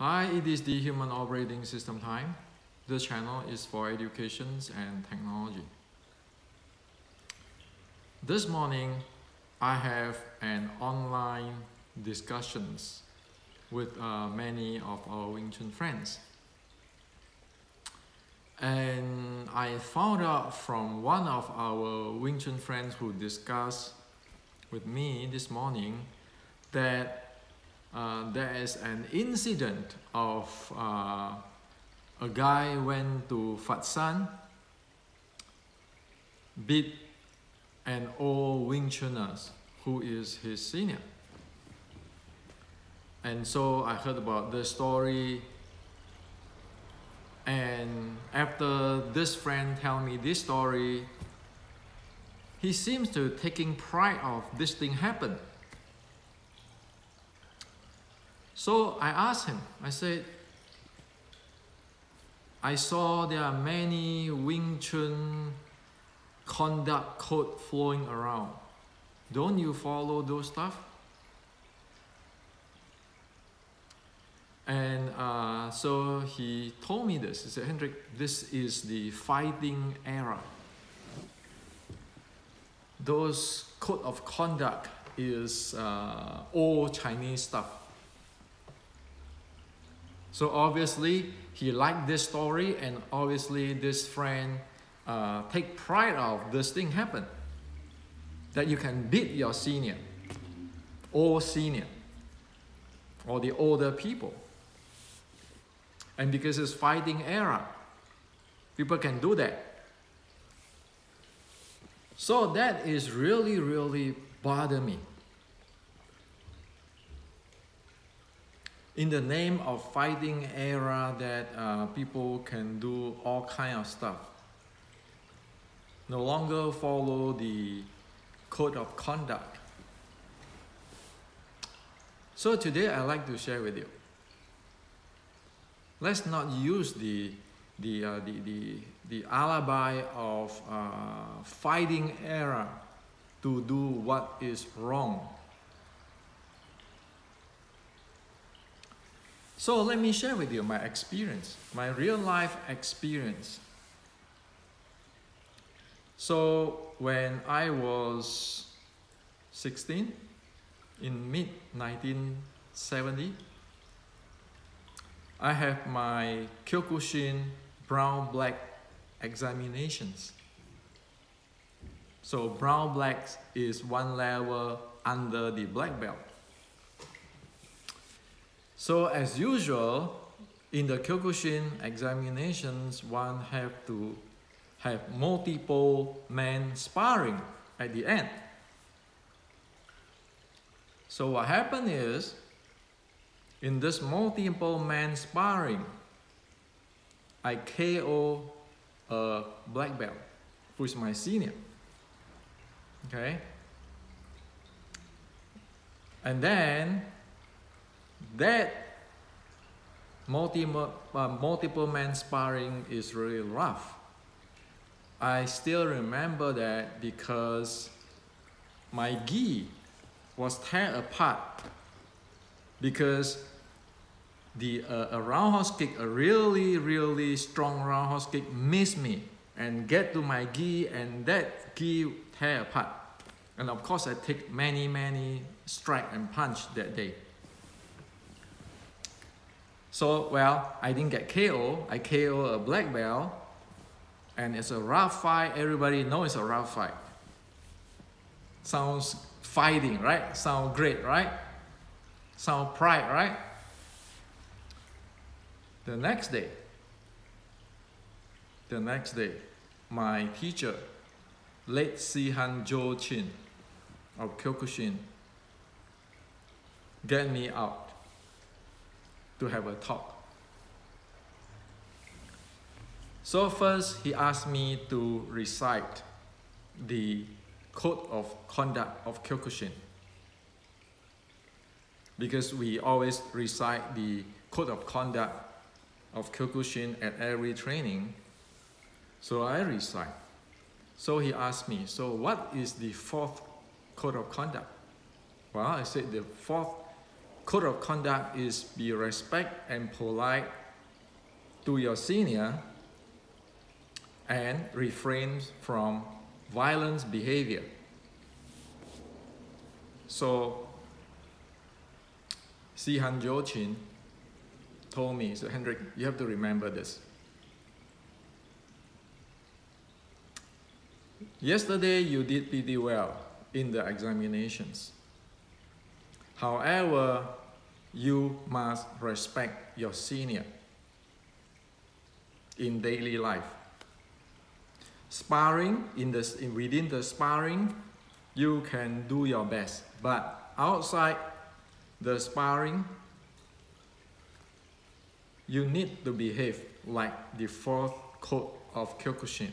Hi, it is the Human Operating System time. This channel is for education and technology. This morning, I have an online discussions with many of our Wing Chun friends. And I found out from one of our Wing Chun friends who discussed with me this morning that there is an incident of a guy went to Phật San, beat an old Wing Chunner who is his senior. And so I heard about this story, and after this friend tell me this story, he seems to taking pride of this thing happened. So I asked him, I said, I saw there are many Wing Chun conduct code flowing around. Don't you follow those stuff? And so he told me this. He said, Hendrik, this is the fighting era. Those code of conduct is old Chinese stuff. So obviously he liked this story, and obviously this friend take pride of this thing happen. That you can beat your senior, or senior, or the older people. And because it's fighting era, people can do that. So that is really bother me. In the name of fighting era, that people can do all kind of stuff. No longer follow the code of conduct. So today I'd like to share with you. Let's not use the alibi of fighting era to do what is wrong. So let me share with you my experience, my real life experience. So when I was 16, in mid-1970, I have my Kyokushin brown-black examinations. So brown-black is one level under the black belt. So as usual, in the Kyokushin examinations, one have to have multiple men sparring at the end. So what happened is, in this multiple man sparring, I KO a black belt, who is my senior. Okay? And then that multiple man sparring is really rough. I still remember that because my gi was torn apart because a roundhouse kick, a really strong roundhouse kick, missed me and get to my gi, and that gi tear apart. And of course I take many strike and punch that day. So, well, I didn't get KO. I KO a black belt, and it's a rough fight. Everybody knows it's a rough fight. Sounds fighting, right? Sound great, right? Sound pride, right? The next day, my teacher, late Sihan Jo Chin of Kyokushin, get me out to have a talk. So first, he asked me to recite the code of conduct of Kyokushin, because we always recite the code of conduct of Kyokushin at every training. So I recite. So he asked me, so what is the fourth code of conduct? Well, I said the fourth code of conduct is be respect and polite to your senior and refrain from violent behavior. So Sihan Jochin told me, so Hendrik, you have to remember this. Yesterday you did pretty well in the examinations. However, you must respect your senior in daily life. Sparring, within the sparring, you can do your best. But outside the sparring, you need to behave like the fourth code of Kyokushin.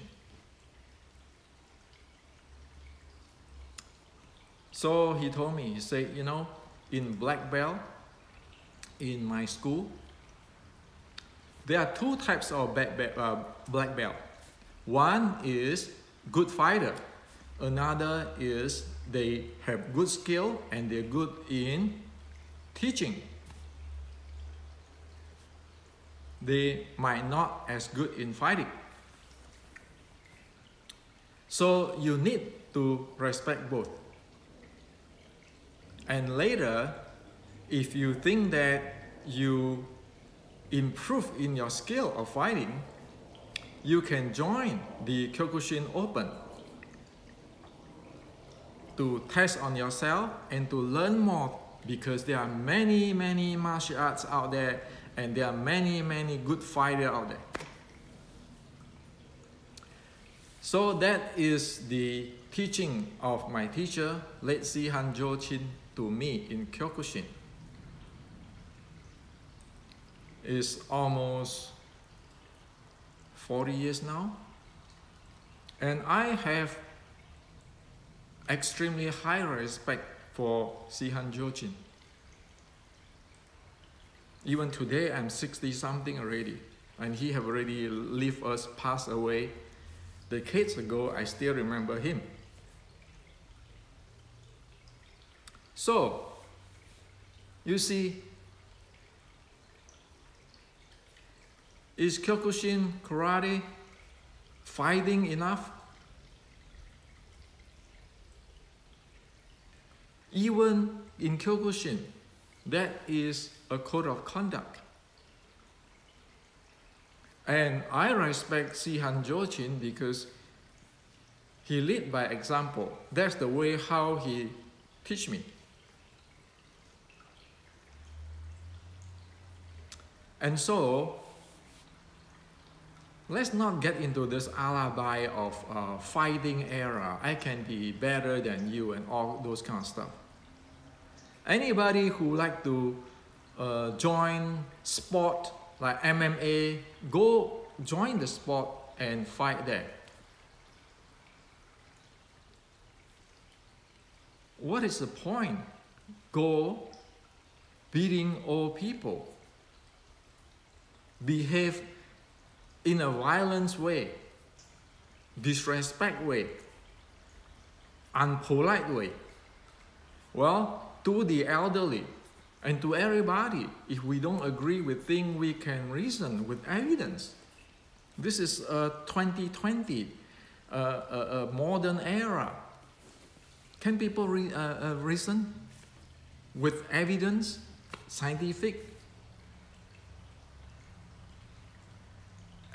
So he told me, he said, you know, in black belt, in my school, there are two types of black belt. One is good fighter. Another is they have good skill and they're good in teaching. They might not as good in fighting. So you need to respect both. And later, if you think that you improve in your skill of fighting, you can join the Kyokushin Open to test on yourself and to learn more, because there are many martial arts out there and there are many good fighters out there. So that is the teaching of my teacher, late Sihan Jochin, to me in Kyokushin. It's almost 40 years now, and I have extremely high respect for Sihan Jochin. Even today, I'm 60 something already, and he have already left us, passed away. Decades ago, I still remember him. So, you see, is Kyokushin karate fighting enough? Even in Kyokushin, that is a code of conduct. And I respect Sihan Jochin because he lead by example. That's the way how he teach me. And so, let's not get into this alibi of fighting era. I can be better than you and all those kind of stuff. Anybody who like to join sport like MMA, go join the sport and fight there. What is the point? Go beating old people. Behave in a violent way, disrespect way, unpolite way. Well, to the elderly and to everybody, if we don't agree with things, we can reason with evidence. This is a 2020, a modern era. Can people reason with evidence, scientific?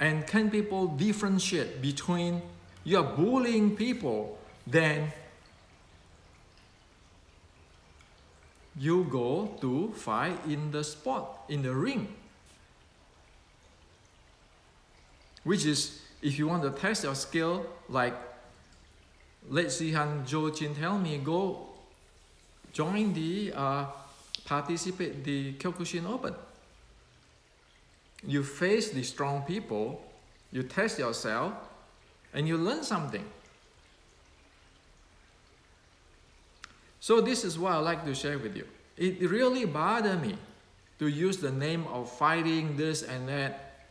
And can people differentiate between you're bullying people, then you go to fight in the sport, in the ring? Which is, if you want to test your skill, like let Sihan Jochin tell me, go join the, participate the Kyokushin Open. You face the strong people, you test yourself, and you learn something. So this is what I'd like to share with you. It really bothered me to use the name of fighting this and that.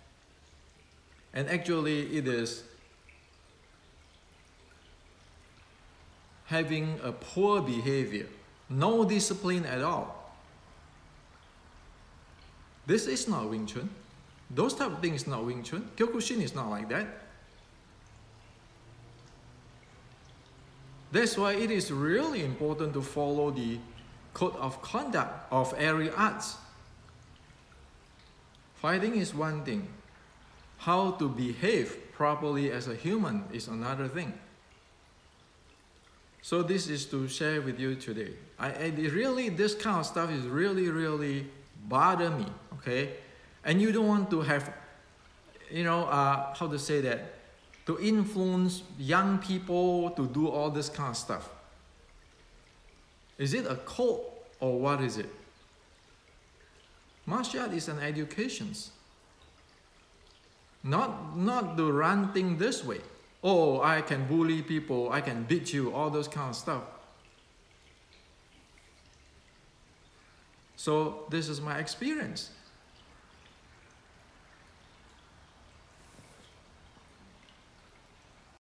And actually it is having a poor behavior, no discipline at all. This is not Wing Chun. Those type of things is not Wing Chun. Kyokushin is not like that. That's why it is really important to follow the code of conduct of every arts. Fighting is one thing. How to behave properly as a human is another thing. So this is to share with you today. Really, this kind of stuff is really bother me, okay? And you don't want to have, how to say that, to influence young people to do all this kind of stuff. Is it a cult or what is it? Martial art is an education. Not to run things this way. Oh, I can bully people, I can beat you, all those kind of stuff. So this is my experience.